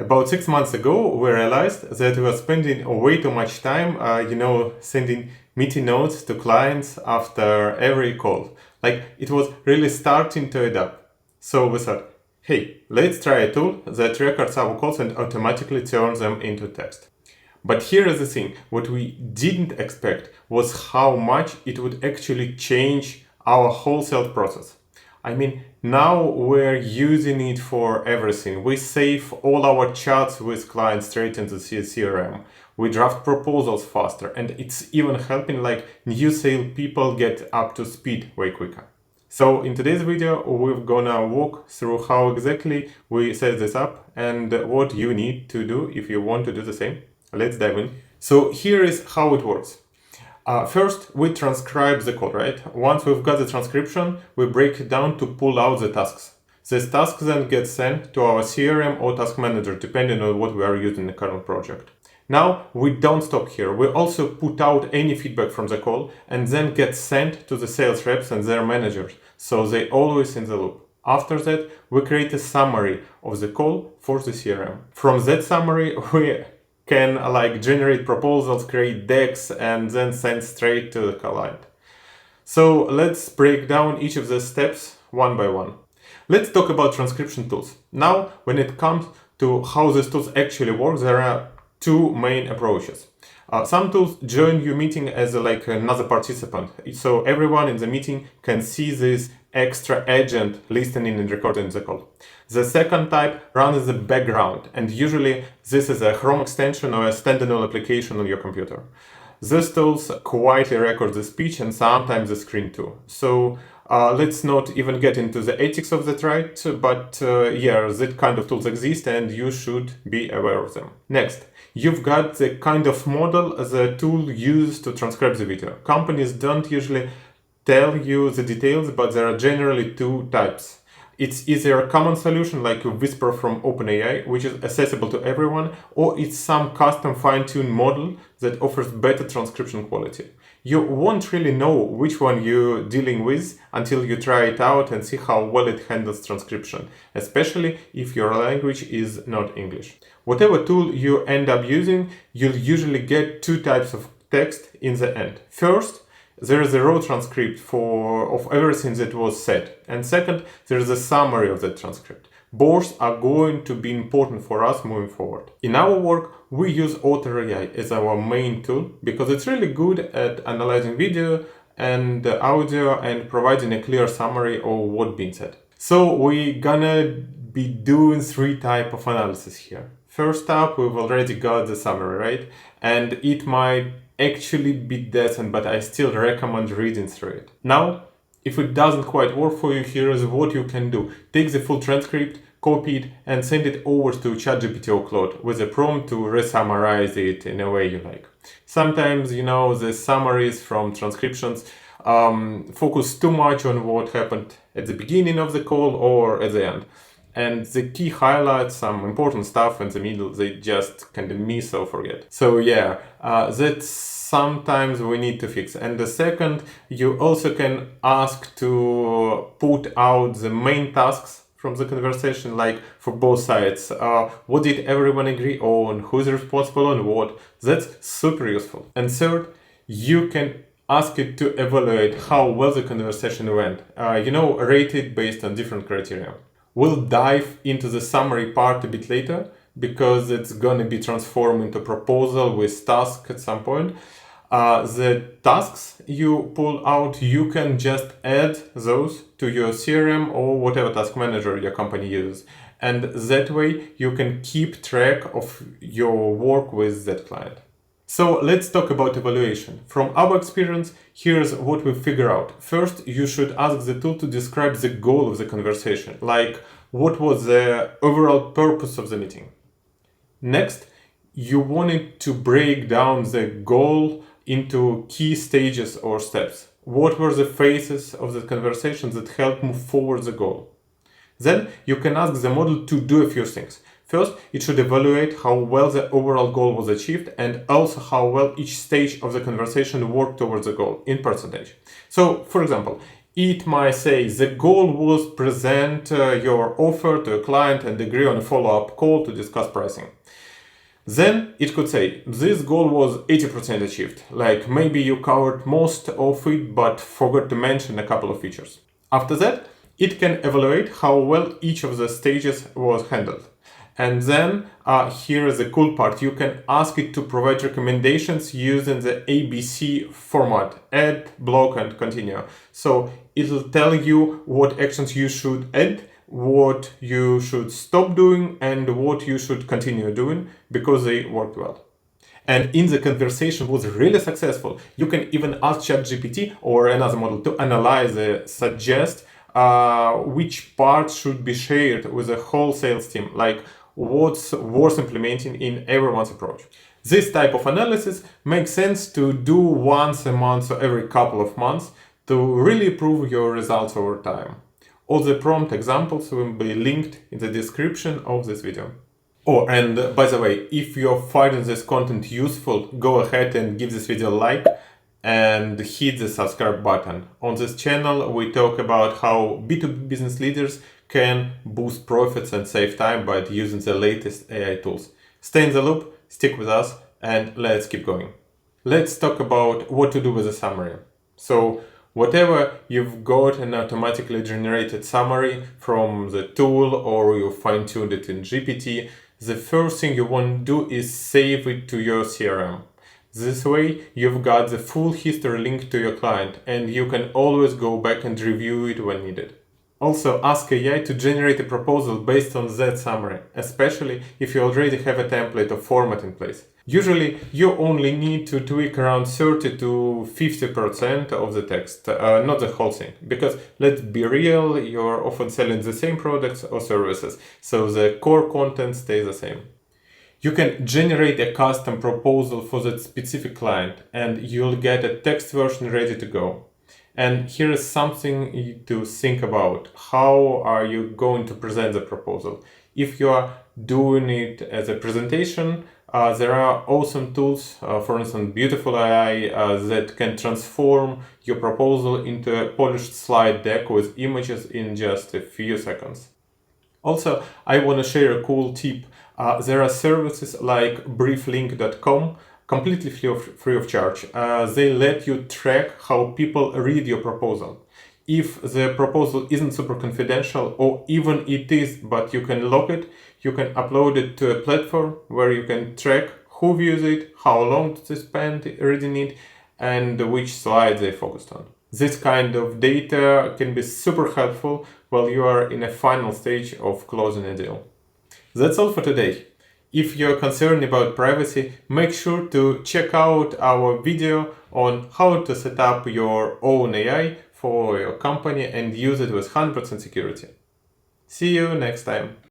About 6 months ago, we realized that we were spending way too much time, sending meeting notes to clients after every call. Like, it was really starting to add up. So we thought, hey, let's try a tool that records our calls and automatically turns them into text. But here is the thing, what we didn't expect was how much it would actually change our whole sales process. I mean, now we're using it for everything. We save all our chats with clients straight into the CRM. We draft proposals faster, and it's even helping like new sales people get up to speed way quicker. So in today's video, we're gonna walk through how exactly we set this up and what you need to do if you want to do the same. Let's dive in. So here is how it works. First, we transcribe the code, right? Once we've got the transcription, we break it down to pull out the tasks. These tasks then get sent to our CRM or task manager, depending on what we are using in the current project. Now, we don't stop here. We also put out any feedback from the call and then get sent to the sales reps and their managers, so they're always in the loop. After that, we create a summary of the call for the CRM. From that summary, we can generate proposals, create decks, and then send straight to the client. So let's break down each of the steps one by one. Let's talk about transcription tools. Now, when it comes to how these tools actually work, there are two main approaches. Some tools join your meeting as another participant, so everyone in the meeting can see this extra agent listening and recording the call. The second type runs in the background, and usually this is a Chrome extension or a standalone application on your computer. These tools quietly record the speech and sometimes the screen too. So let's not even get into the ethics of that, right? But that kind of tools exist and you should be aware of them. Next, you've got the kind of model the tool uses to transcribe the video. Companies don't usually tell you the details, but there are generally two types. It's either a common solution like a Whisper from OpenAI, which is accessible to everyone, or it's some custom fine-tuned model that offers better transcription quality. You won't really know which one you're dealing with until you try it out and see how well it handles transcription, especially if your language is not English. Whatever tool you end up using, you'll usually get two types of text in the end. First, there is a raw transcript of everything that was said. And second, there is a summary of the transcript. Both are going to be important for us moving forward. In our work, we use OtterAI as our main tool because it's really good at analyzing video and audio and providing a clear summary of what's being said. So we're gonna be doing three types of analysis here. First up, we've already got the summary, right? And it might actually be decent, but I still recommend reading through it. Now, if it doesn't quite work for you, here is what you can do. Take the full transcript, copy it, and send it over to ChatGPT or Claude with a prompt to re-summarize it in a way you like. Sometimes, the summaries from transcriptions focus too much on what happened at the beginning of the call or at the end. And the key highlights, some important stuff in the middle, they just kind of miss or forget. So that's sometimes we need to fix. And the second, you also can ask to put out the main tasks from the conversation, like for both sides. What did everyone agree on? Who's responsible on what? That's super useful. And third, you can ask it to evaluate how well the conversation went. Rate it based on different criteria. We'll dive into the summary part a bit later because it's going to be transformed into a proposal with tasks at some point. The tasks you pull out, you can just add those to your CRM or whatever task manager your company uses. And that way you can keep track of your work with that client. So let's talk about evaluation. From our experience, here's what we figure out. First, you should ask the tool to describe the goal of the conversation, like what was the overall purpose of the meeting. Next, you want it to break down the goal into key stages or steps. What were the phases of the conversation that helped move forward the goal? Then you can ask the model to do a few things. First, it should evaluate how well the overall goal was achieved and also how well each stage of the conversation worked towards the goal in percentage. So, for example, It might say the goal was present your offer to a client and agree on a follow-up call to discuss pricing. Then it could say this goal was 80% achieved, like maybe you covered most of it but forgot to mention a couple of features. After that, it can evaluate how well each of the stages was handled. And then here is the cool part. You can ask it to provide recommendations using the ABC format: add, block, and continue. So it'll tell you what actions you should add, what you should stop doing, and what you should continue doing because they worked well. And in the conversation was really successful. You can even ask ChatGPT or another model to analyze, suggest which parts should be shared with the whole sales team, like what's worth implementing in everyone's approach. This type of analysis makes sense to do once a month or every couple of months to really improve your results over time. All the prompt examples will be linked in the description of this video. Oh, and by the way, if you're finding this content useful, go ahead and give this video a like and hit the subscribe button. On this channel, we talk about how B2B business leaders can boost profits and save time by using the latest AI tools. Stay in the loop, stick with us, and let's keep going. Let's talk about what to do with a summary. So, whatever you've got an automatically generated summary from the tool or you fine-tuned it in GPT, the first thing you want to do is save it to your CRM. This way, you've got the full history linked to your client and you can always go back and review it when needed. Also, ask AI to generate a proposal based on that summary, especially if you already have a template or format in place. Usually, you only need to tweak around 30 to 50% of the text, not the whole thing. Because let's be real, you're often selling the same products or services, so the core content stays the same. You can generate a custom proposal for that specific client, and you'll get a text version ready to go. And here is something to think about. How are you going to present the proposal? If you are doing it as a presentation, there are awesome tools, for instance, Beautiful AI, that can transform your proposal into a polished slide deck with images in just a few seconds. Also, I want to share a cool tip. There are services like brieflink.com, completely free of charge. They let you track how people read your proposal. If the proposal isn't super confidential, or even it is, but you can log it, you can upload it to a platform where you can track who views it, how long they spend reading it, and which slides they focused on. This kind of data can be super helpful while you are in a final stage of closing a deal. That's all for today. If you're concerned about privacy, make sure to check out our video on how to set up your own AI for your company and use it with 100% security. See you next time.